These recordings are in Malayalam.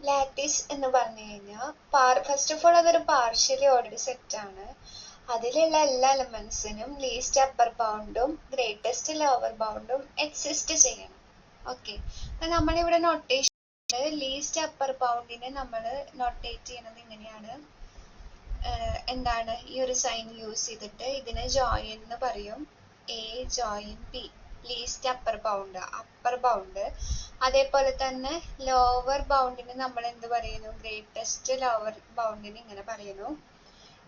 ലാറ്റിസ് എന്ന് പറഞ്ഞു കഴിഞ്ഞാൽ ഫസ്റ്റ് ഓഫ് ഓൾ അതൊരു പാർഷ്യലി ഓർഡർഡ് സെറ്റ് ആണ്. അതിലുള്ള എല്ലാ എലമെന്റ്സിനും ലീസ്റ്റ് അപ്പർ ബൗണ്ടും ഗ്രേറ്റസ്റ്റ് ലോവർ ബൗണ്ടും എക്സിസ്റ്റ് ചെയ്യണം. ഓക്കെ, അപ്പൊ നമ്മളിവിടെ നൊട്ടേഷൻ ലീസ്റ്റ് അപ്പർ ബൗണ്ടിനെ നമ്മൾ നൊട്ടേറ്റ് ചെയ്യുന്നത് ഇങ്ങനെയാണ്. എന്താണ് ഈ ഒരു സൈൻ യൂസ് ചെയ്തിട്ട് ഇതിനെ ജോയിൻ എന്ന് പറയും. A join B, least upper bound. അതേപോലെ തന്നെ ലോവർ ബൗണ്ടിന് നമ്മൾ എന്ത് പറയുന്നു? ഗ്രേറ്റസ്റ്റ് ലോവർ ബൗണ്ടിന് ഇങ്ങനെ പറയുന്നു.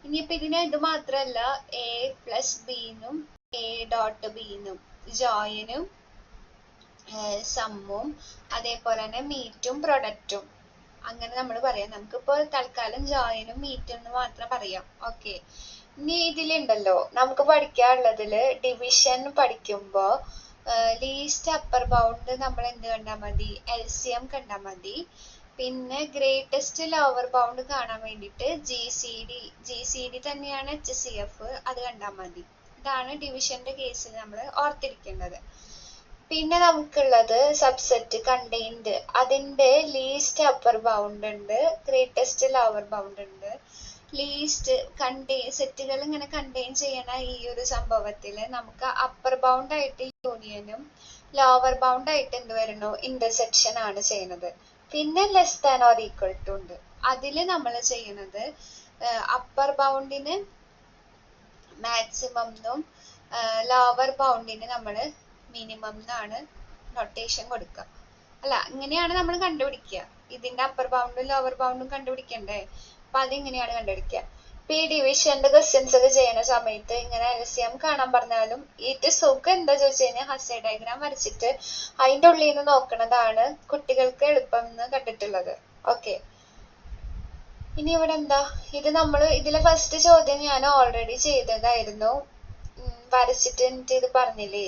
ഇനിയിപ്പോ ഇതിനെ ഇത് മാത്രല്ല എ പ്ലസ് ബിന്നും എ ഡോട്ട് ബിന്നും ജോയിനും സമ്മും അതേപോലെ തന്നെ മീറ്റും പ്രൊഡക്റ്റും അങ്ങനെ നമ്മൾ പറയാം. നമുക്കിപ്പോ തൽക്കാലം ജോയിനും മീറ്റും എന്ന് മാത്രം പറയാം. ഓക്കെ, ഇനി ഇതിലുണ്ടല്ലോ നമുക്ക് പഠിക്കാനുള്ളതില് ഡിവിഷൻ പഠിക്കുമ്പോ ലീസ്റ്റ് അപ്പർ ബൗണ്ട് നമ്മൾ എന്ത് കണ്ടാൽ മതി? LCM കണ്ടാൽ മതി. പിന്നെ ഗ്രേറ്റസ്റ്റ് ലോവർ ബൗണ്ട് കാണാൻ വേണ്ടിയിട്ട് GCD തന്നെയാണ് HCF, അത് കണ്ടാൽ മതി. ഇതാണ് ഡിവിഷന്റെ കേസിൽ നമ്മൾ ഓർത്തിരിക്കേണ്ടത്. പിന്നെ നമുക്കുള്ളത് സബ്സെറ്റ് കണ്ടെയ്ൻഡ്. അതിന്റെ ലീസ്റ്റ് അപ്പർ ബൗണ്ട് ഉണ്ട്, ഗ്രേറ്റസ്റ്റ് ലോവർ ബൗണ്ട് ഉണ്ട്. ലീസ്റ്റ് സെറ്റുകൾ ഇങ്ങനെ കണ്ടെയ്ൻ ചെയ്യണ ഈ ഒരു സംഭവത്തില് നമുക്ക് അപ്പർ ബൗണ്ട് ആയിട്ട് യൂണിയനും ലോവർ ബൗണ്ട് ആയിട്ട് എന്ത് വരുന്നു? ഇന്റർസെക്ഷൻ ആണ് ചെയ്യുന്നത്. പിന്നെ less than or equal to ഉണ്ട്. അതില് നമ്മൾ ചെയ്യുന്നത് അപ്പർ ബൗണ്ടിന് മാക്സിമം എന്നും ലോവർ ബൗണ്ടിന് നമ്മൾ മിനിമം എന്നാണ് നൊട്ടേഷൻ കൊടുക്കുക. അല്ല, ഇങ്ങനെയാണ് നമ്മൾ കണ്ടുപിടിക്കുക. ഇതിന്റെ അപ്പർ ബൗണ്ടും ലോവർ ബൗണ്ടും കണ്ടുപിടിക്കണ്ടേ? അപ്പൊ അതിങ്ങനെയാണ് കണ്ടുപിടിക്കുക. ഇപ്പൊ ഈ ഡിവിഷന്റെ ക്വസ്റ്റ്യൻസ് ഒക്കെ ചെയ്യുന്ന സമയത്ത് ഇങ്ങനെ LCM കാണാൻ പറഞ്ഞാലും ഏറ്റവും സുഖം എന്താ ചോദിച്ചു കഴിഞ്ഞാൽ ഹസേ ഡയഗ്രാം വരച്ചിട്ട് അതിന്റെ ഉള്ളിൽ നിന്ന് നോക്കണതാണ് കുട്ടികൾക്ക് എളുപ്പം എന്ന് കണ്ടിട്ടുള്ളത്. ഓക്കെ, ഇനി ഇവിടെ എന്താ? ഇതിലെ ഫസ്റ്റ് ചോദ്യം ഞാൻ ഓൾറെഡി ചെയ്തതായിരുന്നു, വരച്ചിട്ട് എന്നിട്ട് ഇത് പറഞ്ഞില്ലേ.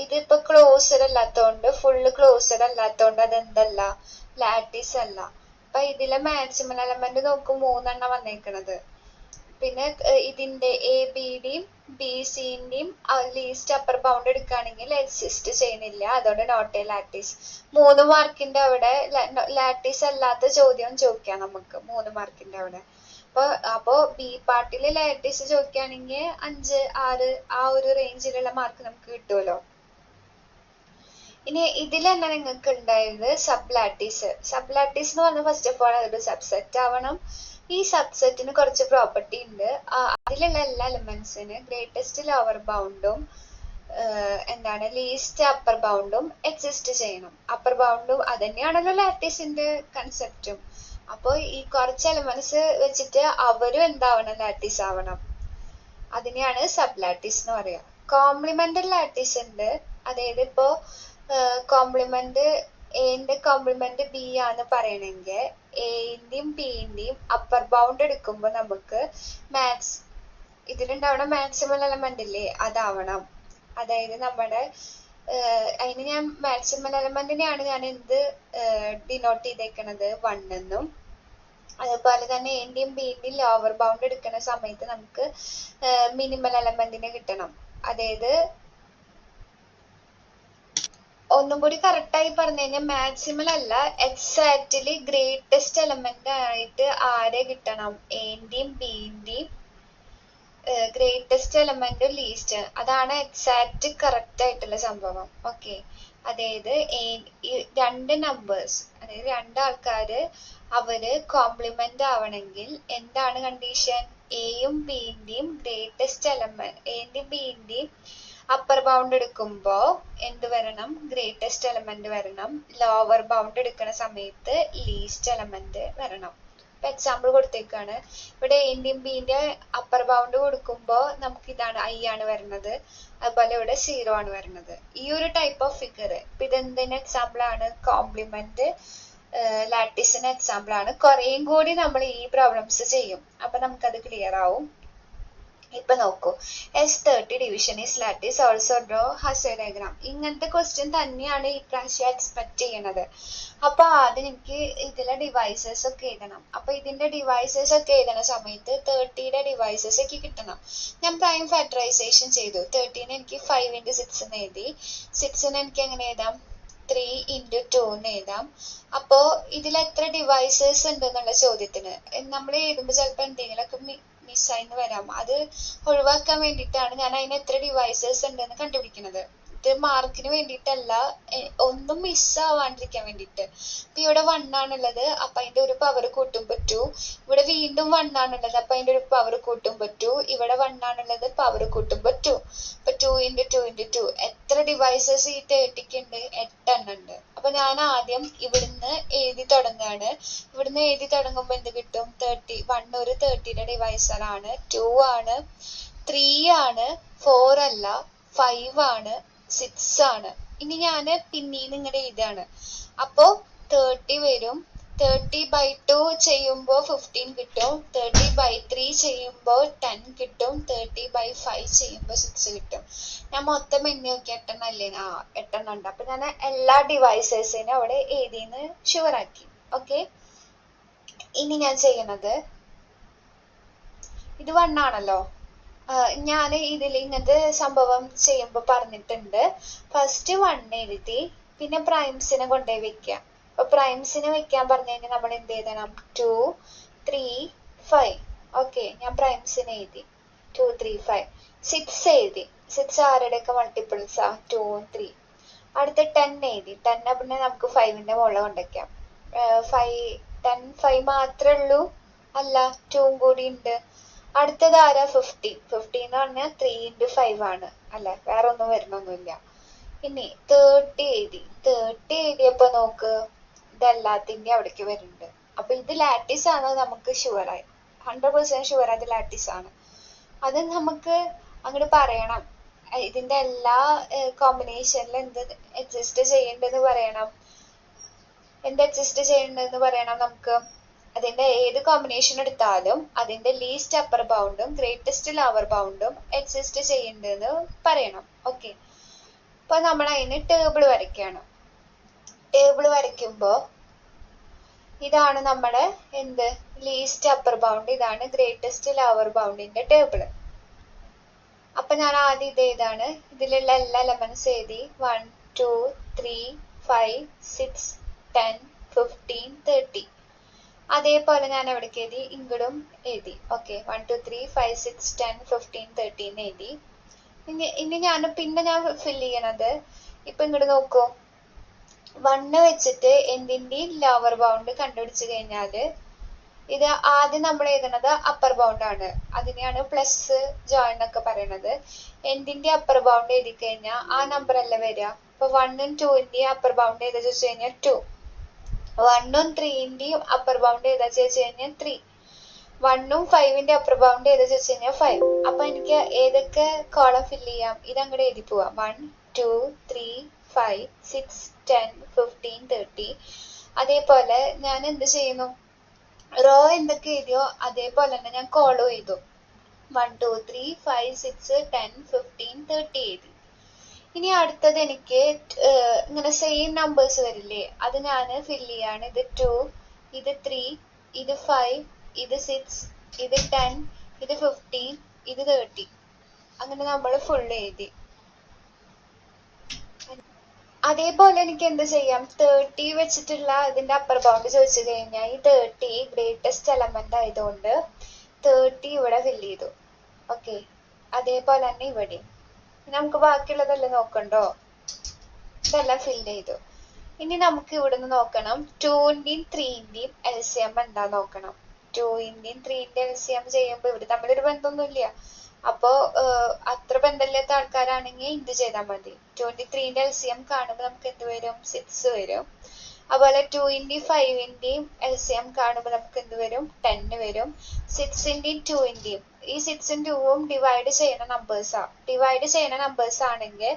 ഇതിപ്പോ ക്ലോസ്ഡ് അല്ലാത്തോണ്ട്, ഫുള്ള് ക്ലോസ്ഡ് അല്ലാത്തോണ്ട് അതെന്തല്ല? ലാറ്റിസ് അല്ല. അപ്പൊ ഇതിലെ മാക്സിമം എലമെന്റ് നോക്കും 3 എണ്ണം വന്നേക്കണത്. പിന്നെ ഇതിന്റെ ABയുടെയും BCന്റെയും ലീസ്റ്റ് അപ്പർ ബൗണ്ട് എടുക്കുകയാണെങ്കിൽ എക്സിസ്റ്റ് ചെയ്യുന്നില്ല, അതുകൊണ്ട് നോട്ട് എ ലാറ്റിസ്. 3 മാർക്കിന്റെ അവിടെ ലാറ്റിസ് അല്ലാത്ത ചോദ്യം ചോദിക്കാം നമുക്ക് 3 മാർക്കിന്റെ അവിടെ. അപ്പോ ബി പാർട്ടില് ലാറ്റിസ് ചോദിക്കുകയാണെങ്കിൽ 5, 6 ആ ഒരു റേഞ്ചിലുള്ള മാർക്ക് നമുക്ക് കിട്ടുമല്ലോ. ഇനി ഇതിൽ തന്നെ നിങ്ങൾക്ക് ഉണ്ടായത് സബ് ലാറ്റീസ് എന്ന് പറഞ്ഞാൽ ഫസ്റ്റ് ഓഫ് ഓൾ അതൊരു സബ്സെറ്റ് ആവണം. ഈ സബ്സെറ്റിന് കുറച്ച് പ്രോപ്പർട്ടി ഉണ്ട്. അതിലുള്ള എല്ലാ എലിമെന്റ്സിന് ഗ്രേറ്റസ്റ്റ് ലോവർ ബൗണ്ടും എന്താണ് ലീസ്റ്റ് അപ്പർ ബൗണ്ടും എക്സിസ്റ്റ് ചെയ്യണം. അപ്പർ ബൗണ്ടും അതന്നെയാണല്ലോ ലാറ്റീസിന്റെ കൺസെപ്റ്റും. അപ്പോൾ ഈ കുറച്ച് എലിമെന്റ്സ് വെച്ചിട്ട് അവരും എന്താവണം? ലാറ്റീസ് ആവണം. അതിനെയാണ് സബ് ലാറ്റീസ് എന്ന് പറയുക. കോംപ്ലിമെന്ററി ലാറ്റീസ് ഉണ്ട്. അതായത് ഇപ്പോ കോംപ്ലിമെന്റ് എന്റെ കോംപ്ലിമെന്റ് ബി ആണ് പറയണെങ്കിൽ എന്റെയും ബിന്റെയും അപ്പർ ബൗണ്ട് എടുക്കുമ്പോൾ നമുക്ക് ഇതിലുണ്ടാവണ മാക്സിമം എലമെന്റ് ഇല്ലേ, അതാവണം. അതായത് നമ്മുടെ അതിന് ഞാൻ മാക്സിമം എലമെന്റിനെയാണ് ഞാൻ എന്ത് ഡിനോട്ട് ചെയ്തേക്കണത്? 1 എന്നും. അതുപോലെ തന്നെ എന്റെയും ബിന്റെയും ലോവർ ബൗണ്ട് എടുക്കുന്ന സമയത്ത് നമുക്ക് മിനിമൽ എലമെന്റിനെ കിട്ടണം. അതായത് ഒന്നും കൂടി കറക്റ്റായി പറഞ്ഞു കഴിഞ്ഞാൽ മാക്സിമൽ അല്ല, എക്സാക്ട്ലി ഗ്രേറ്റസ്റ്റ് എലമെന്റ് ആയിട്ട് ആരെ കിട്ടണം? എന്റെയും ബിന്റെയും ഗ്രേറ്റസ്റ്റ് എലമെന്റും ലീസ്റ്റ്, അതാണ് എക്സാക്ട് കറക്റ്റ് ആയിട്ടുള്ള സംഭവം. ഓക്കെ, അതായത് രണ്ട് നമ്പേഴ്സ്, അതായത് 2 ആൾക്കാര് അവര് കോംപ്ലിമെന്റ് ആവണമെങ്കിൽ എന്താണ് കണ്ടീഷൻ? എയും ബിന്റെയും ഗ്രേറ്റസ്റ്റ് എലമെന്റ്, എന്റെയും ബിന്റെയും അപ്പർ ബൗണ്ട് എടുക്കുമ്പോ എന്ത് വരണം? ഗ്രേറ്റസ്റ്റ് എലമെന്റ് വരണം. ലോവർ ബൗണ്ട് എടുക്കുന്ന സമയത്ത് ലീസ്റ്റ് എലമെന്റ് വരണം. ഇപ്പൊ എക്സാമ്പിൾ കൊടുത്തേക്കാണ്. ഇവിടെ എന്റെയും ബിന്റെ അപ്പർ ബൗണ്ട് കൊടുക്കുമ്പോ നമുക്ക് ഇതാണ് I ആണ് വരുന്നത്, അതുപോലെ ഇവിടെ 0 ആണ് വരുന്നത്. ഈ ഒരു ടൈപ്പ് ഓഫ് ഫിഗർ ഇപ്പൊ ഇതെന്തിന് എക്സാമ്പിൾ ആണ്? കോംപ്ലിമെന്റ് ലാറ്റിസിന് എക്സാമ്പിൾ ആണ്. കുറേയും കൂടി നമ്മൾ ഈ പ്രോബ്ലംസ് ചെയ്യും, അപ്പൊ നമുക്കത് ക്ലിയർ ആവും. ഇപ്പൊ നോക്കൂ, S30 division is lattice, also draw Hasse diagram. ഇങ്ങനത്തെ ക്വസ്റ്റ്യൻ തന്നെയാണ് ഈ പ്രാവശ്യം എക്സ്പെക്ട് ചെയ്യണത്. അപ്പൊ ആദ്യം എനിക്ക് ഇതിലെ ഡിവൈസസ് ഒക്കെ എഴുതണം. അപ്പൊ ഇതിന്റെ ഡിവൈസസ് ഒക്കെ എഴുതണ സമയത്ത് 30യുടെ ഡിവൈസസ് എനിക്ക് കിട്ടണം. ഞാൻ പ്രൈം ഫാക്ടറൈസേഷൻ ചെയ്തു. 30നെ എനിക്ക് 5 × 6 എന്ന് എഴുതി. 6നെ എനിക്ക് എങ്ങനെ എഴുതാം? 3 into 2 എന്ന് എഴുതാം. അപ്പോ ഇതിൽ എത്ര ഡിവൈസേഴ്സ് ഉണ്ട് എന്നുള്ള ചോദ്യത്തിന് നമ്മൾ എഴുതുമ്പോൾ ചിലപ്പോൾ എന്തെങ്കിലുമൊക്കെ മിസ്സായിന്ന് വരാം. അത് ഒഴിവാക്കാൻ വേണ്ടിയിട്ടാണ് ഞാൻ അതിന് എത്ര ഡിവൈസേഴ്സ് ഉണ്ടെന്ന് കണ്ടുപിടിക്കുന്നത്. ഇത് മാർക്കിന് വേണ്ടിയിട്ടല്ല, ഒന്നും മിസ്സാവാണ്ടിരിക്കാൻ വേണ്ടിയിട്ട്. ഇപ്പൊ ഇവിടെ 1 ആണുള്ളത്, അപ്പൊ അതിന്റെ ഒരു പവർ കൂട്ടുമ്പോൾ 2. ഇവിടെ വീണ്ടും 1 ആണുള്ളത്, അപ്പൊ അതിന്റെ ഒരു പവർ കൂട്ടുമ്പോൾ 2. ഇവിടെ 1 ആണുള്ളത്, പവർ കൂട്ടുമ്പോൾ 2. അപ്പൊ 2 into 2 into 2 എത്ര ഡിവൈസസ് ഈ 30ക്ക് ഉണ്ട്? 8 എണ്ണം ഉണ്ട്. അപ്പൊ ഞാൻ ആദ്യം ഇവിടുന്ന് എഴുതി തുടങ്ങുകയാണ്. ഇവിടുന്ന് എഴുതി തുടങ്ങുമ്പോൾ എന്ത് കിട്ടും? 30. 1 ഒരു 30യുടെ ഡിവൈസർ ആണ്, 2 ആണ്, 3 ആണ്, 4 അല്ല, 5 ആണ്, 6 ആണ്. ഇനി ഞാന് പിന്നീട് ഇങ്ങനെ എഴുതാണ്. അപ്പോ 30 വരും. 30/2 ചെയ്യുമ്പോൾ 15 കിട്ടും. 30/3 ചെയ്യുമ്പോൾ 10 കിട്ടും. 30/5 ചെയ്യുമ്പോൾ 6 കിട്ടും. ഞാൻ മൊത്തം എണ്ണി നോക്കി 8 എണ്ണം അല്ലേ? 8 എണ്ണം ഉണ്ട്. അപ്പൊ ഞാൻ എല്ലാ ഡിവൈസേഴ്സിനും അവിടെ എഴുതിന്ന് ഷുവർ ആക്കി. ഓക്കെ, ഇനി ഞാൻ ചെയ്യണത്, ഇത് 1 ആണല്ലോ. ഞാൻ ഇതിൽ ഇങ്ങനത്തെ സംഭവം ചെയ്യുമ്പോൾ പറഞ്ഞിട്ടുണ്ട്. ഫസ്റ്റ് 1 എഴുതി, പിന്നെ പ്രൈംസിനെ കൊണ്ടുപോയി വെക്കാം. അപ്പൊ പ്രൈംസിനെ വെക്കാൻ പറഞ്ഞു കഴിഞ്ഞാൽ നമ്മൾ എന്ത് എഴുതണം? 2, 3, 5. ഓക്കെ, ഞാൻ പ്രൈംസിനെ എഴുതി 2, 3, 5. 6 എഴുതി. 6 ആരുടെയൊക്കെ മൾട്ടിപ്പിൾസാ? 2ഉം 3. അടുത്ത 10 എഴുതി. 10 പിന്നെ നമുക്ക് 5ന്റെ മുകളിൽ കൊണ്ടുവയ്ക്കാം. 10, 5 മാത്രമേ ഉള്ളൂ? അല്ല, 2ഉം കൂടി ഉണ്ട്. അടുത്തത് ആരാ? 50. 50 എന്ന് പറഞ്ഞാൽ 3 into 5 ആണ് അല്ലെ? വേറെ ഒന്നും വരണമൊന്നുമില്ല. ഇനി 30 എഴുതി. 30 എഴുതിയപ്പോ നോക്ക്, ഇതെല്ലാത്തിന്റെ അവിടേക്ക് വരുന്നുണ്ട്. അപ്പൊ ഇത് ലാറ്റിസ് ആണ്, നമുക്ക് ഷുവറായി 100% ഷുവർ അത് ലാറ്റിസ് ആണ്. അത് നമുക്ക് അങ്ങോട്ട് പറയണം. ഇതിന്റെ എല്ലാ കോമ്പിനേഷനിൽ എന്ത് അഡ്ജസ്റ്റ് ചെയ്യേണ്ടതെന്ന് പറയണം. എന്ത് അഡ്ജസ്റ്റ് ചെയ്യേണ്ടതെന്ന് പറയണം നമുക്ക്. അതിന്റെ ഏത് കോമ്പിനേഷൻ എടുത്താലും അതിന്റെ ലീസ്റ്റ് അപ്പർ ബൗണ്ടും ഗ്രേറ്റസ്റ്റ് ലോവർ ബൗണ്ടും അഡ്ജസ്റ്റ് ചെയ്യേണ്ടതെന്ന് പറയണം. ഓക്കെ, അപ്പൊ നമ്മൾ അതിന് ടേബിൾ വരയ്ക്കുകയാണ്. ടേബിൾ വരയ്ക്കുമ്പോ ഇതാണ് നമ്മുടെ എന്ത് ലീസ്റ്റ് അപ്പർ ബൗണ്ട്, ഇതാണ് ഗ്രേറ്റസ്റ്റ് ലോവർ ബൗണ്ടിന്റെ ടേബിൾ. അപ്പൊ ഞാൻ ആദ്യം ഇത് എഴുതാണ്. ഇതിലുള്ള എല്ലാ എലമെന്റ്സ് എഴുതി. 1, 2, 3, 5, 6, 10, 15, 30. അതേപോലെ ഞാൻ എവിടേക്ക് എഴുതി? ഇങ്ങടും എഴുതി. ഓക്കെ, 1, 2, 3, 5, 6, 10, 15, 13 എഴുതി. ഇനി പിന്നെ ഞാൻ ഫില്ല് ചെയ്യണത്, ഇപ്പൊ ഇങ്ങോട്ട് നോക്കൂ. 1 വെച്ചിട്ട് എന്തിന്റെയും ലോവർ ബൗണ്ട് കണ്ടുപിടിച്ചു കഴിഞ്ഞാല് ഇത് ആദ്യം നമ്മൾ എഴുതണത് അപ്പർ ബൗണ്ട് ആണ്. അതിനെയാണ് പ്ലസ് ജോയിൻ എന്നൊക്കെ പറയണത്. എന്തിന്റെ അപ്പർ ബൗണ്ട് എഴുതി കഴിഞ്ഞാൽ ആ നമ്പർ അല്ല വരിക. ഇപ്പൊ 1ഉം 2ന്റെയും അപ്പർ ബൗണ്ട് ഏതാ ചോദിച്ചു കഴിഞ്ഞാൽ 2. 1ഉം 3ന്റെയും അപ്പർ ബൗണ്ട് ഏതാ ചോദിച്ചു കഴിഞ്ഞാൽ 3. 1ഉം 5ന്റെ അപ്പർ ബൗണ്ട് ഏതാ ചോദിച്ചു കഴിഞ്ഞാൽ 5. അപ്പൊ എനിക്ക് ഏതൊക്കെ കോളം ഫില്ല് ചെയ്യാം? ഇത് അങ്ങോട്ട് എഴുതി പോവാം. 1, 2, 3, 5, 6, 10, 15, 30. അതേപോലെ ഞാൻ എന്ത് ചെയ്യുന്നു? റോ എന്തൊക്കെ എഴുതിയോ അതേപോലെ തന്നെ ഞാൻ കോളം എഴുതു. 1, 2, 3, 5, 6, 10, 15, 30 എഴുതി. ഇനി അടുത്തത് എനിക്ക് ഇങ്ങനെ സെയിം നമ്പേഴ്സ് വരില്ലേ, അത് ഞാൻ ഫില്ല് ചെയ്യാണ്. ഇത് 2, ഇത് 3, ഇത് 5, ഇത് 6, ഇത് 10, ഇത് 15, ഇത് 30. അങ്ങനെ നമ്മൾ ഫുൾ എഴുതി. അതേപോലെ എനിക്ക് എന്ത് ചെയ്യാം? 30 വെച്ചിട്ടുള്ള ഇതിന്റെ അപ്പർ ബൗണ്ട് ചോദിച്ചു കഴിഞ്ഞാൽ ഈ 30 ഗ്രേറ്റസ്റ്റ് എലമെന്റ് ആയതുകൊണ്ട് 30 ഇവിടെ ഫില്ല് ചെയ്തു. ഓക്കെ, അതേപോലെ തന്നെ ഇവിടെ നമുക്ക് ബാക്കിയുള്ളതെല്ലാം നോക്കണ്ടോ? ഇതെല്ലാം ഫില്ല് ചെയ്തു. ഇനി നമുക്ക് ഇവിടുന്ന് നോക്കണം 2ന്റെയും 3ന്റെയും LCM എന്താ നോക്കണം. 2ന്റെയും 3ന്റെയും LCM ചെയ്യുമ്പോൾ ഇവര് തമ്മിലൊരു ബന്ധമൊന്നുമില്ല. അപ്പോ അത്ര ബന്ധമില്ലാത്ത ആൾക്കാരാണെങ്കിൽ എന്ത് ചെയ്താൽ മതി? 23ന്റെ LCM കാണുമ്പോൾ നമുക്ക് എന്ത് വരും? 6 വരും. അതുപോലെ 2ന്റെയും 5ന്റെയും LCM കാണുമ്പോൾ നമുക്ക് എന്ത് വരും? 10 വരും. 6ന്റെയും 2ന്റെയും, ഈ 6ഉം 2ഉം ഡിവൈഡ് ചെയ്യുന്ന നമ്പേഴ്സാ. ഡിവൈഡ് ചെയ്യുന്ന നമ്പേഴ്സ് ആണെങ്കിൽ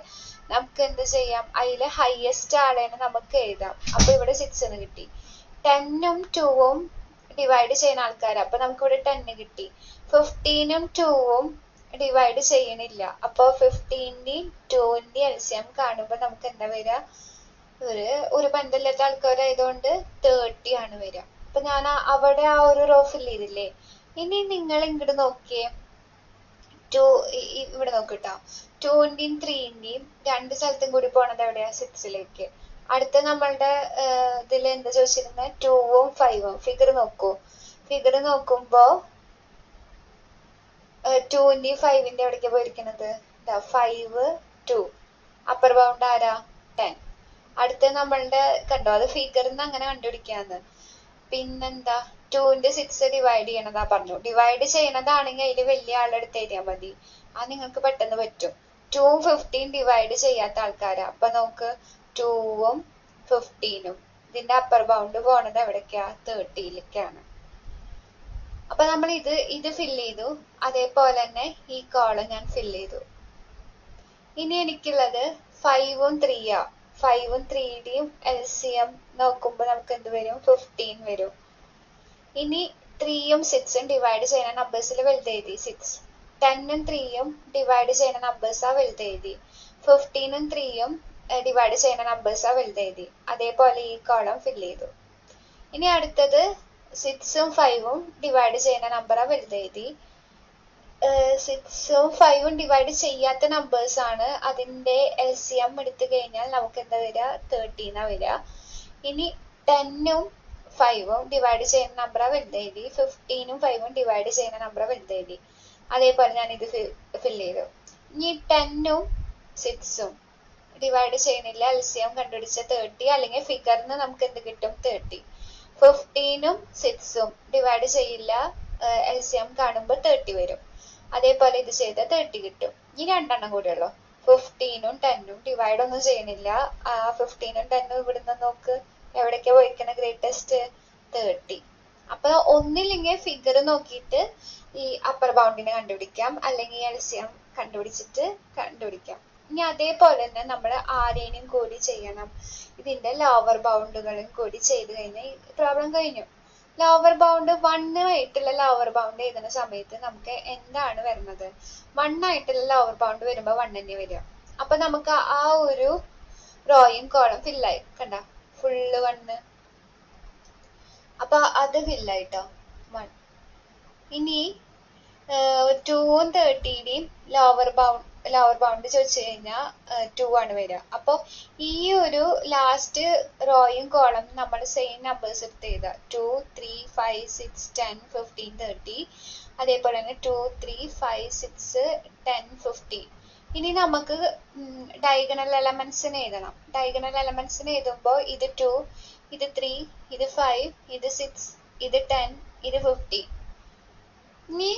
നമുക്ക് എന്ത് ചെയ്യാം? അതിൽ ഹയസ്റ്റ് ആളേനെ നമുക്ക് എഴുതാം. അപ്പൊ ഇവിടെ 6 എന്ന് കിട്ടി. 10ഉം 2ഉം ഡിവൈഡ് ചെയ്യുന്ന ആൾക്കാരാ, അപ്പൊ നമുക്ക് ഇവിടെ 10 കിട്ടി. 15ഉം 2ഉം ഡിവൈഡ് ചെയ്യണില്ല, അപ്പൊ 15ന്റെയും 2ന്റെയും LCM കാണുമ്പോൾ നമുക്ക് എന്താ വരിക? ഒരു ബന്ധമില്ലാത്ത ആൾക്കാരായതുകൊണ്ട് 30 ആണ് വരിക. അപ്പൊ ഞാൻ അവിടെ ആ ഒരു റോ ഫില്ല് ചെയ്തില്ലേ. ഇനി നിങ്ങൾ ഇങ്ങോട്ട് നോക്കിയേ, ഇവിടെ നോക്കിട്ടോ. 2ന്റെയും 3ന്റെയും രണ്ട് സ്ഥലത്തും കൂടി പോണത് എവിടെയാ? 6ലേക്ക്. അടുത്ത നമ്മളുടെ ഇതിൽ എന്താ ചോദിച്ചിരുന്നത് 2ഉം 5ഉം ഫിഗർ നോക്കൂ. ഫിഗർ നോക്കുമ്പോ 2ന്റെയും 5ന്റെ എവിടേക്കാ പോയിരിക്കുന്നത്? 5 2 അപ്പർ ബൗണ്ട് ആരാ? 10. അടുത്ത നമ്മളുടെ കണ്ടോ, അത് ഫിഗറിന്ന് അങ്ങനെ കണ്ടുപിടിക്കാന്ന്. പിന്നെന്താ 2ന്റെ 6 ഡിവൈഡ് ചെയ്യണതാ പറഞ്ഞു. ഡിവൈഡ് ചെയ്യണതാണെങ്കിൽ അതിൽ വലിയ ആളെടുത്ത് എഴുതിയാൽ മതി, അത് നിങ്ങൾക്ക് പെട്ടെന്ന് പറ്റും. 2ഉം 15 ഡിവൈഡ് ചെയ്യാത്ത ആൾക്കാരാ. അപ്പൊ നമുക്ക് 2ഉം 15ഉം ഇതിന്റെ അപ്പർ ബൗണ്ട് പോണത് എവിടേക്കാ? 30ലേക്കാണ്. അപ്പൊ നമ്മൾ ഇത് ഫില്ല് ചെയ്തു. അതേപോലെ തന്നെ ഈ കോളം ഞാൻ ഫില്ല് ചെയ്തു. ഇനി എനിക്കുള്ളത് 5ഉം 3ആ. 5ഉം 3യുടെയും LCM നോക്കുമ്പോ നമുക്ക് എന്ത് വരും? 15 വരും. ഇനി 3ഉം 6ഉം ഡിവൈഡ് ചെയ്യുന്ന നമ്പേഴ്സിൽ വലുതെഴുതി 6. 10ഉം 3ഉം ഡിവൈഡ് ചെയ്യുന്ന നമ്പേഴ്സാ വലുതെഴുതി. 15ഉം 3ഉം ഡിവൈഡ് ചെയ്യുന്ന നമ്പേഴ്സാ വലുതെഴുതി. അതേപോലെ ഈ കോളം ഫില്ല് ചെയ്തു. ഇനി അടുത്തത് 6ഉം 5ഉം ഡിവൈഡ് ചെയ്യുന്ന നമ്പറാ വലുതെഴുതി. 6ഉം 5ഉം ഡിവൈഡ് ചെയ്യാത്ത നമ്പേഴ്സ് ആണ്. അതിന്റെ LCM എടുത്തു കഴിഞ്ഞാൽ നമുക്ക് എന്താ വരിക? 30 എന്നാ വരിക. ഇനി 10ഉം 5ഉം ഡിവൈഡ് ചെയ്യുന്ന നമ്പറാ വലുതെഴുതി. 15ഉം 5ഉം ഡിവൈഡ് ചെയ്യുന്ന നമ്പറാ വലുതെഴുതി. അതേപോലെ ഞാൻ ഇത് ഫില്ല് ചെയ്തു. ഇനി 10ഉം 6ഉം ഡിവൈഡ് ചെയ്യുന്നില്ല, LCM കണ്ടുപിടിച്ച 30, അല്ലെങ്കിൽ ഫിഗറിന് നമുക്ക് എന്ത് കിട്ടും? 30. 15ഉം 6ഉം ഡിവൈഡ് ചെയ്യില്ല, LCM കാണുമ്പോൾ 30 വരും. അതേപോലെ ഇത് ചെയ്താൽ 30 കിട്ടും. ഇനി രണ്ടെണ്ണം കൂടെ ഉള്ളു. 15ഉം 10ഉം ഡിവൈഡ് ഒന്നും ചെയ്യണില്ല. 15ഉം 10ഉം ഇവിടുന്ന് നോക്ക് എവിടേക്കാ പോയിക്കണ? ഗ്രേറ്റസ്റ്റ് 30. അപ്പൊ ഒന്നില്ലെങ്കിൽ ഫിഗർ നോക്കിയിട്ട് ഈ അപ്പർ ബൗണ്ടിനെ കണ്ടുപിടിക്കാം, അല്ലെങ്കിൽ LCM കണ്ടുപിടിക്കാം. ഇനി അതേപോലെ തന്നെ നമ്മൾ ആരേനും കൂടി ചെയ്യണം. ഇതിന്റെ ലോവർ ബൗണ്ടുകളും കൂടി ചെയ്ത് കഴിഞ്ഞാൽ ഈ പ്രോബ്ലം കഴിഞ്ഞു. ലോവർ ബൗണ്ട് 1 ആയിട്ടുള്ള ലോവർ ബൗണ്ട് എഴുതുന്ന സമയത്ത് നമുക്ക് എന്താണ് വരുന്നത്? 1 ആയിട്ടുള്ള ലോവർ ബൗണ്ട് വരുമ്പോ 1 തന്നെ വരിക. അപ്പൊ നമുക്ക് ആ ഒരു റോയും കോളം ഫില്ലായി. കണ്ട, ഫുള്ള് 1. അപ്പൊ അത് ഫില്ലായിട്ടോ 1. ഇനി 2ഉം 30യുടെയും ലോവർ ബൗണ്ട് ചോദിച്ചു കഴിഞ്ഞാൽ 2 ആണ് വരിക. അപ്പൊ ഈ ഒരു ലാസ്റ്റ് റോയും കോളം നമ്മൾ സെയിം നമ്പേഴ്സ് എടുത്ത് എഴുതുക. 2 3 5 6 10 15 30. അതേപോലെ തന്നെ 2 3 5 6 10 15. ഇനി നമുക്ക് ഡയഗണൽ എലമെന്റ്സിന് എഴുതണം. ഡയഗണൽ എലമെന്റ്സിന് എഴുതുമ്പോൾ ഇത് 2, ഇത് 3, ഇത് 5, ഇത് 6, ഇത് 10, ഇത് 15. ഇനി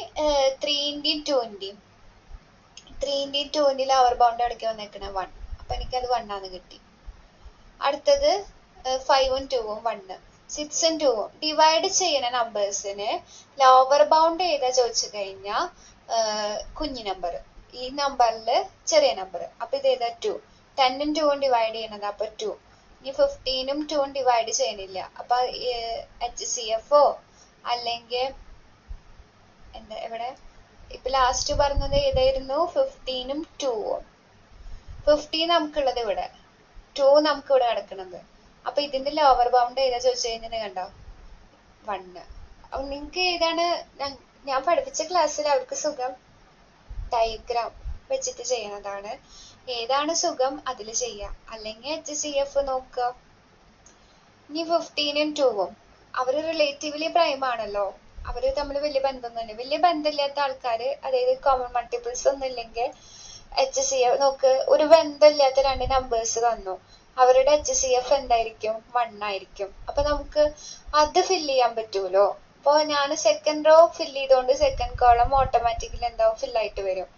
3ന്റെയും 2ന്റെയും ലോവർ ബൗണ്ട് എവിടേക്ക് വന്നേക്കണേ? 1. അപ്പൊ എനിക്കത് 1 ആന്ന് കിട്ടി. അടുത്തത് 5ഉം 2ഉം 1. 6ഉം 2ഉം ഡിവൈഡ് ചെയ്യുന്ന നമ്പേഴ്സിന് ലോവർ ബൗണ്ട് ഏതാ ചോദിച്ചു കഴിഞ്ഞാൽ കുഞ്ഞു നമ്പർ, ഈ നമ്പറില് ചെറിയ നമ്പർ. അപ്പൊ ഇത് ഏതാ? 2. 10ഉം 2ഉം ഡിവൈഡ് ചെയ്യണത്, അപ്പൊ 2. ഇനി 15ഉം 2ഉം ഡിവൈഡ് ചെയ്യണില്ല, അപ്പൊ HCFോ അല്ലെങ്കിൽ എന്താ എവിടെ ഇപ്പൊ ലാസ്റ്റ് പറഞ്ഞത് ഏതായിരുന്നു? 15ഉം 2ഉം. 15 നമുക്കുള്ളത് ഇവിടെ, 2 നമുക്ക് ഇവിടെ കിടക്കണത്. അപ്പൊ ഇതിന്റെ ലോവർ ബൗണ്ട് ഏതാ ചോദിച്ചു കഴിഞ്ഞാൽ കണ്ടോ? 1. അപ്പൊ നിങ്ങക്ക് ഏതാണ്? ഞാൻ പഠിപ്പിച്ച ക്ലാസ്സിൽ അവർക്ക് സുഖം ഡയഗ്രാം വെച്ചിട്ട് ചെയ്യണതാണ്. ഏതാണ് സുഖം അതിൽ ചെയ്യാം, അല്ലെങ്കിൽ HCF നോക്കുക. ഇനി 15ഉം 2ഉം അവര് റിലേറ്റീവ്ലി പ്രൈം ആണല്ലോ, അവര് തമ്മിൽ വലിയ ബന്ധമൊന്നുമില്ല. വലിയ ബന്ധമില്ലാത്ത ആൾക്കാര്, അതായത് കോമൺ മൾട്ടിപ്പിൾസ് ഒന്നും ഇല്ലെങ്കിൽ HCF നോക്ക്. ഒരു ബന്ധമില്ലാത്ത രണ്ട് നമ്പേഴ്സ് തന്നു, അവരുടെ HCF എന്തായിരിക്കും? 1 ആയിരിക്കും. അപ്പൊ നമുക്ക് അത് ഫില്ല് ചെയ്യാൻ പറ്റൂലോ. അപ്പൊ ഞാൻ സെക്കൻഡ് റോ ഫില്ല് ചെയ്തോണ്ട് സെക്കൻഡ് കോളം ഓട്ടോമാറ്റിക്കലി എന്താവും? ഫില്ലായിട്ട് വരും.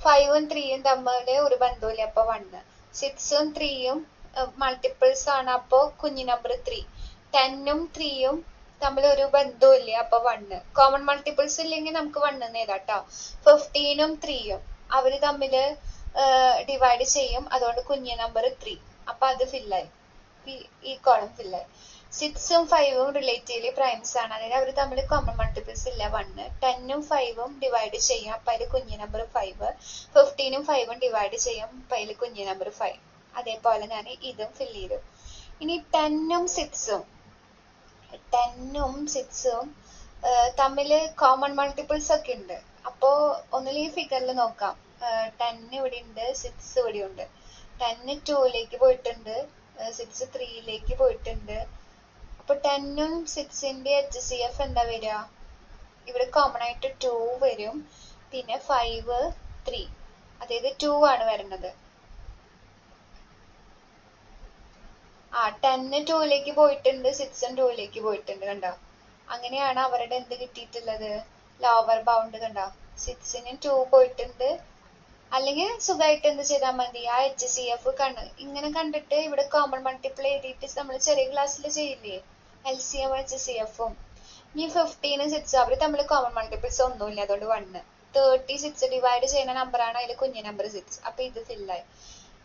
5ഉം 3ഉം തമ്മിൽ ഒരു ബന്ധമില്ല, അപ്പൊ 1. 6ഉം 3ഉം മൾട്ടിപ്പിൾസ് ആണ്, അപ്പൊ കുഞ്ഞു നമ്പർ 3. 10ഉം 3ഉം തമ്മിൽ ഒരു ബന്ധവും ഇല്ല, അപ്പൊ 1. കോമൺ മൾട്ടിപ്പിൾസ് ഇല്ലെങ്കിൽ നമുക്ക് 1 എന്ന് എഴുതാട്ടോ. 15ഉം 3ഉം അവര് തമ്മില് ഡിവൈഡ് ചെയ്യും, അതുകൊണ്ട് കുഞ്ഞു നമ്പർ 3. അപ്പൊ അത് ഫില്ലായി, ഈ കോളം ഫില്ലായി. 6ഉം 5ഉം റിലേറ്റീവ്ലി പ്രൈംസ് ആണ്, അതായത് അവർ തമ്മിൽ കോമൺ മൾട്ടിപ്പിൾസ് ഇല്ല, 1. 10ഉം 5ഉം ഡിവൈഡ് ചെയ്യും, അപ്പൊ അതിൽ കുഞ്ഞു നമ്പർ 5. 15ഉം 5ഉം ഡിവൈഡ് ചെയ്യും, അപ്പൊ അതിൽ കുഞ്ഞു നമ്പർ 5. അതേപോലെ ഞാൻ ഇതും ഫില്ല് ചെയ്തു. ഇനി 10ഉം 6ഉം തമ്മിൽ കോമൺ മൾട്ടിപ്പിൾസ് ഒക്കെ ഉണ്ട്. അപ്പോ ഒന്നുകിൽ ഈ ഫിഗറിൽ നോക്കാം. 10 ഇവിടെ ഉണ്ട്, 6 ഇവിടെ ഉണ്ട്. 10 2ലേക്ക് പോയിട്ടുണ്ട്, സിക്സ് ത്രീയിലേക്ക് പോയിട്ടുണ്ട്. അപ്പൊ 10ഉം 6ന്റെ HCF എന്താ വരിക? ഇവിടെ കോമൺ ആയിട്ട് 2 വരും, പിന്നെ 5 3, അതായത് 2 ആണ് വരുന്നത്. 10 2ലേക്ക് പോയിട്ടുണ്ട്, 6 2ലേക്ക് പോയിട്ടുണ്ട്. കണ്ടോ? അങ്ങനെയാണ് അവരുടെ എന്ത് കിട്ടിയിട്ടുള്ളത്? Lower bound. കണ്ടോ? 6ന് 2 പോയിട്ടുണ്ട്. അല്ലെങ്കിൽ സുഖമായിട്ട് എന്ത് ചെയ്താൽ മതി, ആ HCF ഇങ്ങനെ കണ്ടിട്ട് ഇവിടെ കോമൺ മൾട്ടിപ്പിൾ എഴുതിയിട്ട് നമ്മൾ ചെറിയ ക്ലാസ്സിൽ ചെയ്യില്ലേ, LCM HCFഉം. ഇനി 15 6 അവർ തമ്മിൽ കോമൺ മൾട്ടിപ്പിൾസ് ഒന്നുമില്ല, അതുകൊണ്ട് 1. 36 ഡിവൈഡ് ചെയ്യുന്ന നമ്പറാണ് അതിൽ കുഞ്ഞു നമ്പർ 6. അപ്പൊ ഇത് ഫില്ലായി.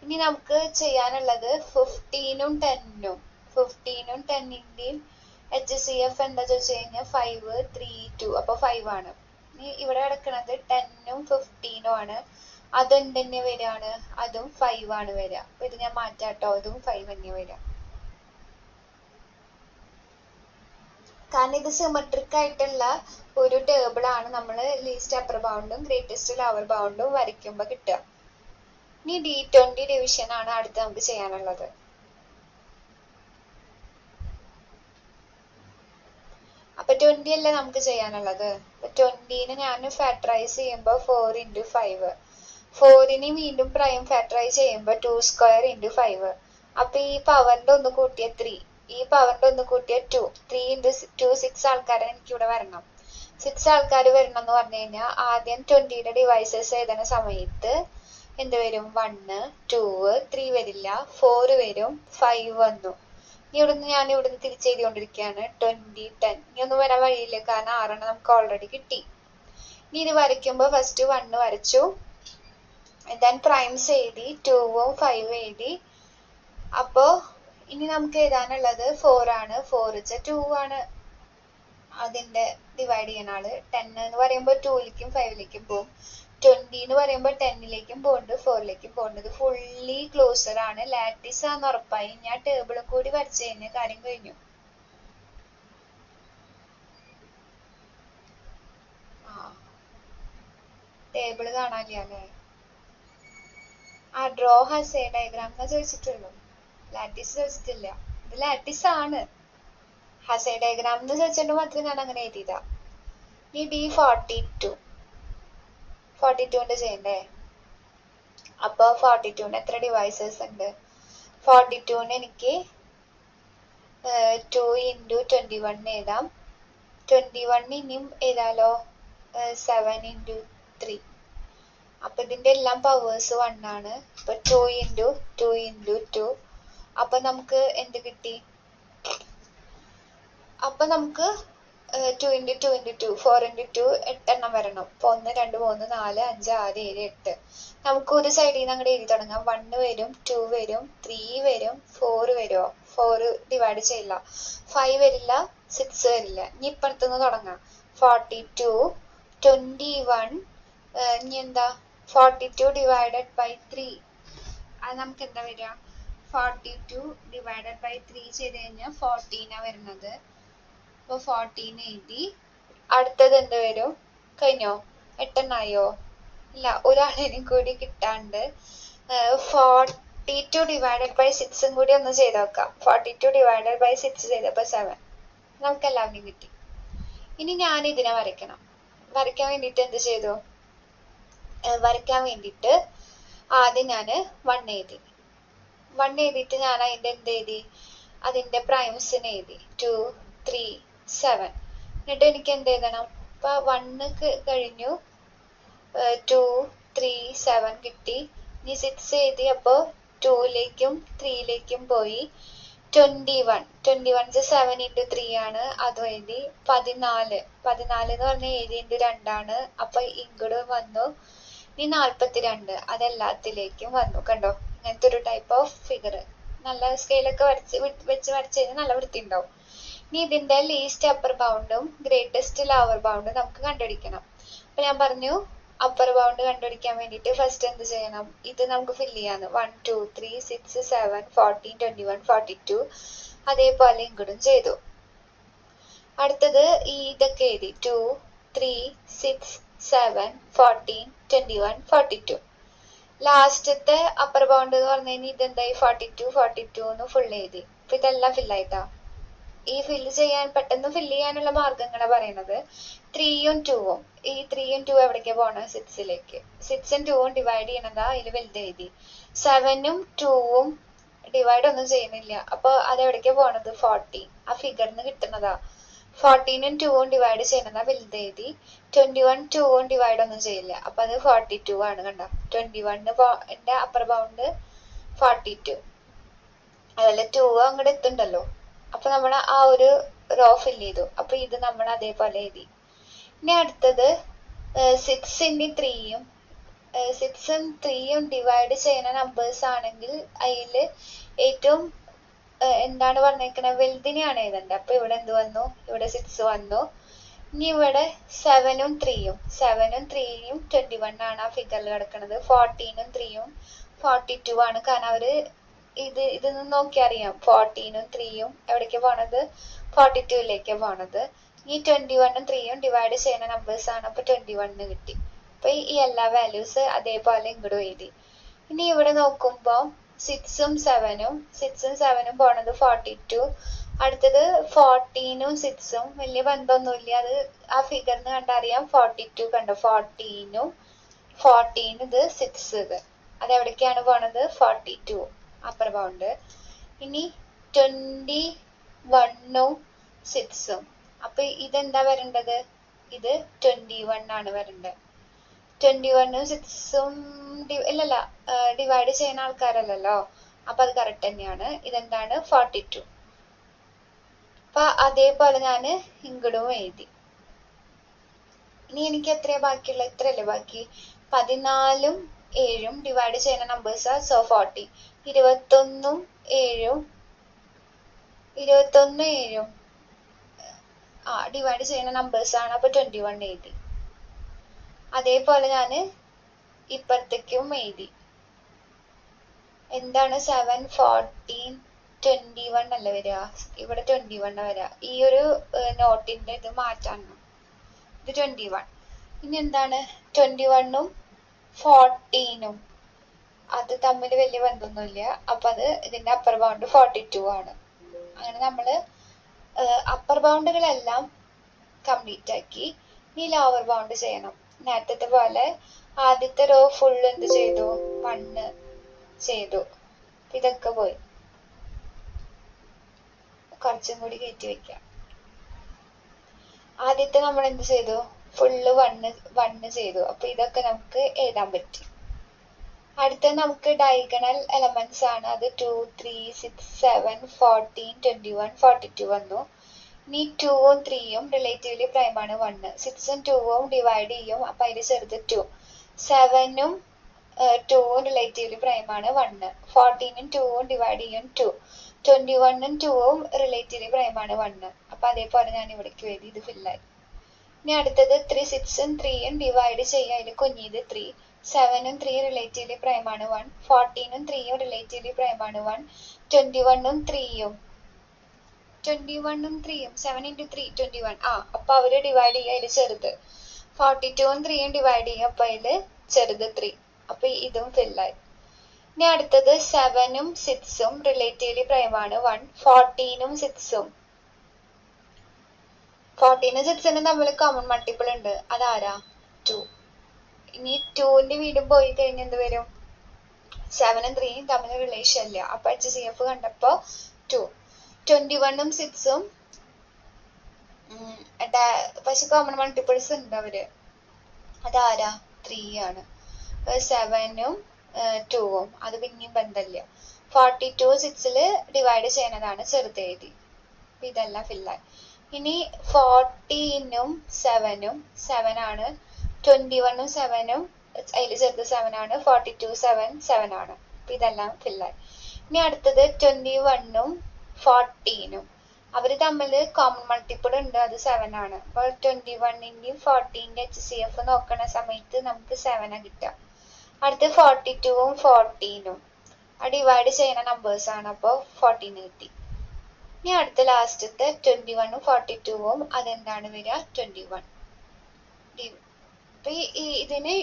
ഇനി നമുക്ക് ചെയ്യാനുള്ളത് 15ഉം 10ഉം 10ന്റെയും HCF എന്താ ചോദിച്ചു കഴിഞ്ഞാൽ 5 3 2, അപ്പൊ 5 ആണ്. ഇനി ഇവിടെ കിടക്കുന്നത് 10ഉം 15ഉം ആണ്. അതെന്ത് തന്നെ വരികയാണ്? അതും 5 ആണ് വരിക. അപ്പൊ ഇത് ഞാൻ മാറ്റാട്ടോ, ഇതും 5 തന്നെ വരിക. കാരണം ഇത് സിമെട്രിക് ആയിട്ടുള്ള ഒരു ടേബിൾ ആണ് നമ്മൾ ലീസ്റ്റ് അപ്പർ ബൗണ്ടും ഗ്രേറ്റസ്റ്റ് ലോവർ ബൗണ്ടും വരയ്ക്കുമ്പോൾ കിട്ടുക. ഇനി D20 ഡിവിഷൻ ആണ് അടുത്ത് നമുക്ക് ചെയ്യാനുള്ളത്. അപ്പൊ 20 അല്ലേ നമുക്ക് ചെയ്യാനുള്ളത്. അപ്പൊ 20ന് ഞാൻ ഫാക്ടറൈസ് ചെയ്യുമ്പോൾ 4 × 5. 4ന് വീണ്ടും പ്രൈം ഫാക്ടറൈസ് ചെയ്യുമ്പോൾ 2 സ്ക്വയർ × 5. അപ്പൊ ഈ പവറിന്റെ ഒന്ന് കൂട്ടിയ 3, ഈ പവറിന്റെ ഒന്ന് കൂട്ടിയ 2. 3 × 2 6 ആൾക്കാരെ എനിക്ക് ഇവിടെ വരണം. 6 ആൾക്കാർ വരണം എന്ന് പറഞ്ഞു കഴിഞ്ഞാൽ ആദ്യം 20യുടെ ഡിവൈസസ് എഴുതുന്ന സമയത്ത് എന്ത് വരും? 1 2 3 വരില്ല, 4 വരും, 5 വന്നു. ഞാൻ ഇവിടുന്ന് തിരിച്ചെഴുതിക്കൊണ്ടിരിക്കുകയാണ് 20 10. ഇനി ഒന്നും വരാൻ വഴിയില്ല, കാരണം 6 നമുക്ക് ഓൾറെഡി കിട്ടി. ഇനി ഇത് വരയ്ക്കുമ്പോൾ ഫസ്റ്റ് 1 വരച്ചു, then പ്രൈംസ് എഴുതി, 2ഉം 5 എഴുതി. അപ്പോ ഇനി നമുക്ക് എഴുതാനുള്ളത് 4 ആണ്. 4 2 ആണ് അതിന്റെ ഡിവൈഡ് ചെയ്യുന്ന ആള്. 10 എന്ന് പറയുമ്പോൾ 2ലേക്കും 5ലേക്കും പോകും. 20 എന്ന് പറയുമ്പോൾ 10ലേക്കും പോകുന്നുണ്ട്, 4ലേക്കും പോകുന്നത്. ഫുള്ളി ക്ലോസർ ആണ്, ലാറ്റിസ് ആണെന്ന് ഉറപ്പായി. ഞാൻ ടേബിളും കൂടി വരച്ചു കഴിഞ്ഞ കാര്യം കഴിഞ്ഞു. ടേബിള് കാണാനില്ല അല്ലേ? ഡ്രോ ഹസേ ഡയഗ്രാം എന്നാ ചോദിച്ചിട്ടുള്ളൂ, ലാറ്റിസ് ചോദിച്ചിട്ടില്ല. ഇത് ലാറ്റിസ് ആണ്. ഹസേ ഡയഗ്രാം എന്ന് ചോദിച്ചിട്ട് മാത്രം ഞാൻ അങ്ങനെ എഴുതിയതാ. ഇനി D42ന്റെ ചെയ്യണ്ടേ? അപ്പൊ 42ന് എത്ര ഡിവൈസസ് ഉണ്ട്? 42ന് എനിക്ക് 2 × 21 എഴുതാം. 21 ഇനിയും എഴുതാലോ, 7 × 3. അപ്പൊ ഇതിന്റെ എല്ലാം പവേഴ്സ് 1 ആണ്. അപ്പൊ 2 × 2 × 2. അപ്പൊ നമുക്ക് എന്ത് കിട്ടി? അപ്പൊ നമുക്ക് 2 × 2 × 2 4 × 2 8 എണ്ണം വരണം. അപ്പൊ 1 2 3 4 5 6 7 8. നമുക്ക് ഒരു സൈഡിൽ നിന്ന് അങ്ങോട്ട് എഴുതി തുടങ്ങാം. 1 വരും, 2 വരും, 3 വരും, 4 വരുമോ? 4 ഡിവൈഡ് ചെയ്യില്ല. 5 വരില്ല, 6 വരില്ല. ഇനി ഇപ്പുറത്തുനിന്ന് തുടങ്ങാം. 42 21. ഇനി എന്താ? 42 ഡിവൈഡഡ് ബൈ 3. അത് നമുക്ക് എന്താ വരിക? 42 ഡിവൈഡഡ് ബൈ 3 ചെയ്ത് കഴിഞ്ഞാൽ 14 വരുന്നത്. അപ്പൊ 14 എഴുതി. അടുത്തത് എന്ത് വരും? കഴിഞ്ഞോ? 8 എണ്ണായോ? ഇല്ല, ഒരാളിനും കൂടി കിട്ടാണ്ട്. 42 ഡിവൈഡഡ് ബൈ 6 കൂടി ഒന്ന് ചെയ്ത് നോക്കാം. 42 ഡിവൈഡഡ് ബൈ 6 ചെയ്തപ്പോ 7. നമുക്ക് എല്ലാവരും കിട്ടി. ഇനി ഞാൻ ഇതിനെ വരയ്ക്കണം. വരയ്ക്കാൻ വേണ്ടിട്ട് എന്ത് ചെയ്തു? വരയ്ക്കാൻ വേണ്ടിട്ട് ആദ്യം ഞാന് 1 എഴുതി. 1 എഴുതിയിട്ട് ഞാൻ അതിന്റെ എന്ത് എഴുതി? അതിന്റെ പ്രൈംസിന് എഴുതി 2 3 7. എന്നിട്ട് എനിക്ക് എന്ത് എഴുതണം? ഇപ്പൊ 1 കഴിഞ്ഞു, 2 3 7 കിട്ടി. ഇനി 6 എഴുതി, അപ്പൊ 2ലേക്കും 3ലേക്കും പോയി. 21 7 × 3 ആണ്, അതും എഴുതി. 14 എന്ന് പറഞ്ഞാൽ 7 × 2 ആണ്, അപ്പൊ ഇങ്ങോട്ട് വന്നു. ഇനി 42 അതെല്ലാത്തിലേക്കും വന്നു. കണ്ടോ? ഇങ്ങനത്തെ ഒരു ടൈപ്പ് ഓഫ് ഫിഗർ. നല്ല സ്കെയിലൊക്കെ വെച്ച് വരച്ച് കഴിഞ്ഞാൽ നല്ല വൃത്തി ഉണ്ടാവും. ഇനി ഇതിന്റെ ലീസ്റ്റ് അപ്പർ ബൗണ്ടും ഗ്രേറ്റസ്റ്റ് ലോവർ ബൗണ്ടും നമുക്ക് കണ്ടുപിടിക്കണം. അപ്പൊ ഞാൻ പറഞ്ഞു, അപ്പർ ബൗണ്ട് കണ്ടുപിടിക്കാൻ വേണ്ടിട്ട് ഫസ്റ്റ് എന്ത് ചെയ്യണം? ഇത് നമുക്ക് ഫില്ല് ചെയ്യാന്ന്. 1 2 3 6 7 14 21 42. അതേപോലെ ഇങ്ങോട്ടും ചെയ്തു. അടുത്തത് ഇതൊക്കെ എഴുതി 2 3 6 7 14 21 42. ലാസ്റ്റത്തെ അപ്പർ ബൗണ്ട് എന്ന് പറഞ്ഞു കഴിഞ്ഞാൽ ഇതെന്തായി 42 എന്ന് ഫുൾ എഴുതി. അപ്പൊ ഇതെല്ലാം ഫില്ലായിട്ടാ. ഈ ഫില്ല് ചെയ്യാൻ പെട്ടെന്ന് ഫില്ല് ചെയ്യാനുള്ള മാർഗങ്ങളാണ് പറയണത്. 3ഉം 2ഉം ഈ 3ഉം 2 എവിടേക്കാ പോണത്? 6ലേക്ക്. 6ഉം 2ഉം ഡിവൈഡ് ചെയ്യണതാ അതിൽ വലുത് എഴുതി. 7ഉം 2ഉം ഡിവൈഡ് ഒന്നും ചെയ്യുന്നില്ല. അപ്പൊ അതെവിടേക്കാ പോണത്? 40. ആ ഫിഗറിന് കിട്ടുന്നതാ. 14ഉം 2ഉം ഡിവൈഡ് ചെയ്യണതാ വലുത് എഴുതി. 21 2ഉം ഡിവൈഡ് ഒന്നും ചെയ്യില്ല. അപ്പൊ അത് 42 ആണ്. കണ്ട 21ന്റെ അപ്പർ ബൗണ്ട് 42. അതല്ല 2 അങ്ങോട്ട് എത്തുണ്ടല്ലോ. അപ്പൊ നമ്മൾ ആ ഒരു റോ ഫില്ല് ചെയ്തു. അപ്പൊ ഇത് നമ്മൾ അതേപോലെ എഴുതി. ഇനി അടുത്തത് 6ന്റെ 3ഉം 6ഉം 3ഉം ഡിവൈഡ് ചെയ്യുന്ന നമ്പേഴ്സ് ആണെങ്കിൽ അതിൽ ഏറ്റവും എന്താണ് പറഞ്ഞേക്കണത്? വലുതിനെയാണ് എഴുതേണ്ടത്. അപ്പൊ ഇവിടെ എന്ത് വന്നു? ഇവിടെ 6 വന്നു. ഇനി ഇവിടെ 7ഉം 3ഉം 21 ആണ് ആ ഫിഗറിൽ കിടക്കുന്നത്. 14ഉം 3ഉം 42 ആണ്. കാരണം അവര് ഇതിന്ന് നോക്കി അറിയാം. 14ഉം 3ഉം എവിടേക്കാ പോണത്? 42ലേക്കാ പോണത്. ഈ 21ഉം 3ഉം ഡിവൈഡ് ചെയ്യുന്ന നമ്പേഴ്സ് ആണ്. അപ്പൊ 21 കിട്ടി. അപ്പൊ ഈ എല്ലാ വാല്യൂസ് അതേപോലെ ഇങ്ങോട്ട് എഴുതി. ഇനി ഇവിടെ നോക്കുമ്പോ 6ഉം 7ഉം പോണത് 42. അടുത്തത് 14ഉം 6ഉം വലിയ ബന്ധമൊന്നുമില്ല. അത് ആ ഫിഗറിന് കണ്ടറിയാം. 42 കണ്ടോ? 14 ഇത് 6 ഇത് അതെവിടേക്കാണ് പോണത്? 42 അപ്പർ ബൗണ്ട്. ഇനി 21ഉം 6ഉം അപ്പൊ ഇതെന്താ വരേണ്ടത്? ഇത് 21 ആണ് വരേണ്ടത്. 21ഉം 6ഉം ഇല്ലല്ല, ഡിവൈഡ് ചെയ്യുന്ന ആൾക്കാരല്ലല്ലോ. അപ്പൊ അത് കറക്റ്റ് തന്നെയാണ്. ഇതെന്താണ്? 42. അപ്പൊ അതേപോലെ ഞാന് ഇങ്ങടും എഴുതി. ഇനി എനിക്ക് എത്രയാ ബാക്കിയുള്ള? ഇത്രയല്ലേ ബാക്കി. 14ഉം 7ഉം ഡിവൈഡ് ചെയ്യുന്ന നമ്പേഴ്സാ. സോ 40. 21ഉം 7ഉം ഡിവൈഡ് ചെയ്യുന്ന നമ്പേഴ്സ് ആണ്. അപ്പൊ 21 എഴുതി. അതേപോലെ ഞാന് ഇപ്പുറത്തേക്കും എഴുതി. എന്താണ് 7 14 21 അല്ലേ വരിക? ഇവിടെ 21 വരിക. ഈ ഒരു നോട്ടിന്റെ ഇത് മാറ്റാണ്. ഇത് 21. ഇനി എന്താണ്? 21ഉം 14ഉം അത് തമ്മിൽ വലിയ ബന്ധമൊന്നുമില്ല. അപ്പൊ അത് ഇതിന്റെ അപ്പർ ബൗണ്ട് 42 ആണ്. അങ്ങനെ നമ്മള് അപ്പർ ബൗണ്ടുകളെല്ലാം കംപ്ലീറ്റ് ആക്കി. ഇനി ലോവർ ബൗണ്ട് ചെയ്യണം. നേരത്തെ പോലെ ആദ്യത്തെ റോ ഫുൾ എന്ത് ചെയ്തു? 1 ചെയ്തു. ഇതൊക്കെ പോയി. കുറച്ചും കൂടി കയറ്റി വെക്കാം. ആദ്യത്തെ നമ്മൾ എന്ത് ചെയ്തു? ഫുള്ള് 1 ചെയ്തു. അപ്പൊ ഇതൊക്കെ നമുക്ക് എഴുതാൻ പറ്റും. അടുത്ത നമുക്ക് ഡയഗണൽ എലമെന്റ്സ് ആണ്. അത് 2 3 6 7 14 21 42 വന്നു. ഇനി 2ഉം 3ഉം റിലേറ്റീവ്ലി പ്രൈം ആണ്. 1 6ഉം 2ഉം ഡിവൈഡ് ചെയ്യും. അപ്പൊ അതിൽ ചെറുത് 2. 7ഉം 2ഉം റിലേറ്റീവ്ലി പ്രൈം ആണ്. 1 14ഉം 2ഉം ഡിവൈഡ് ചെയ്യും. 2 21ഉം 2ഉം റിലേറ്റീവ്ലി പ്രൈം ആണ്. 1 അപ്പൊ അതേപോലെ ഞാൻ ഇവിടേക്ക് എഴുതി. ഇത് ഫില്ലായി. ഇനി അടുത്തത് 6ഉം 3ഉം ഡിവൈഡ് ചെയ്യുക. അതിൽ കുഞ്ഞിത് 3. 7ഉം 3 റിലേറ്റീവ്ലി പ്രൈം ആണ്. 1 14ഉം 3ഉം റിലേറ്റീവ്ലി പ്രൈം ആണ്. 1 21ഉം 3ഉം 7 into 3 21. അപ്പൊ അവര് ഡിവൈഡ് ചെയ്യുക. അതിൽ ചെറുത് 42ഉം 3ഉം ഡിവൈഡ് ചെയ്യുക. അപ്പൊ അതില് ചെറുത് 3. അപ്പൊ ഇതും ഫില്ലായി. ഇനി അടുത്തത് 7ഉം 6ഉം റിലേറ്റീവ്ലി പ്രൈം ആണ്. 1 14ഉം 6ഉം 14ഉം 6ഉം തമ്മിൽ കോമൺ മൾട്ടിപ്പിൾ ഉണ്ട്. അതാരാ? 2. ഇനി 2ന്റെ വീടും പോയി കഴിഞ്ഞാൽ എന്ത് വരും? 7ഉം 3ഉം തമ്മിൽ റിലേഷൻ ഇല്ല. അപ്പൊ HCF കണ്ടപ്പോ 2. 21ഉം 6ഉം പക്ഷെ കോമൺ മൾട്ടിപ്പിൾസ് ഉണ്ട് അവര്. അതാരാ? 3 ആണ്. 7ഉം 2ഉം അത് പിന്നെയും ബന്ധമില്ല. 42 6ല് ഡിവൈഡ് ചെയ്യുന്നതാണ്. ചെറുത് എഴുതി. ഇതെല്ലാം ഫില്ലായി. ഇനി 14ഉം 7ഉം 7 ആണ്. 21ഉം 7ഉം അതിൽ ചെറുത് 7 ആണ്. 42 7 ആണ്. ഇതെല്ലാം ഫില്ലായി. ഇനി അടുത്തത് 21ഉം 14ഉം അവര് തമ്മിൽ കോമൺ മൾട്ടിപ്പിൾ ഉണ്ട്. അത് 7 ആണ്. അപ്പൊ 21ന്റെയും 14ന്റെ HCF നോക്കണ സമയത്ത് നമുക്ക് 7 കിട്ടുക. അടുത്ത് 42ഉം 14ഉം ഡിവൈഡ് ചെയ്യുന്ന നമ്പേഴ്സ് ആണ്. അപ്പൊ 14 കിട്ടി. ഇനി അടുത്ത ലാസ്റ്റത്തെ 21ഉം 42ഉം അതെന്താണ് വരിക? 21. അപ്പൊ ഇതിന്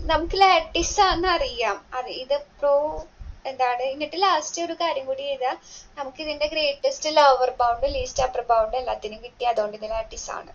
നമുക്ക് ലാറ്റിസ് ആണെന്ന് അറിയാം. ഇത് എന്താണ് എന്നിട്ട് ലാസ്റ്റ് ഒരു കാര്യം കൂടി ചെയ്താൽ നമുക്ക് ഇതിന്റെ greatest lower bound least upper bound എല്ലാത്തിനും കിട്ടി. അതുകൊണ്ട് ഇത് ലാറ്റിസ് ആണ്.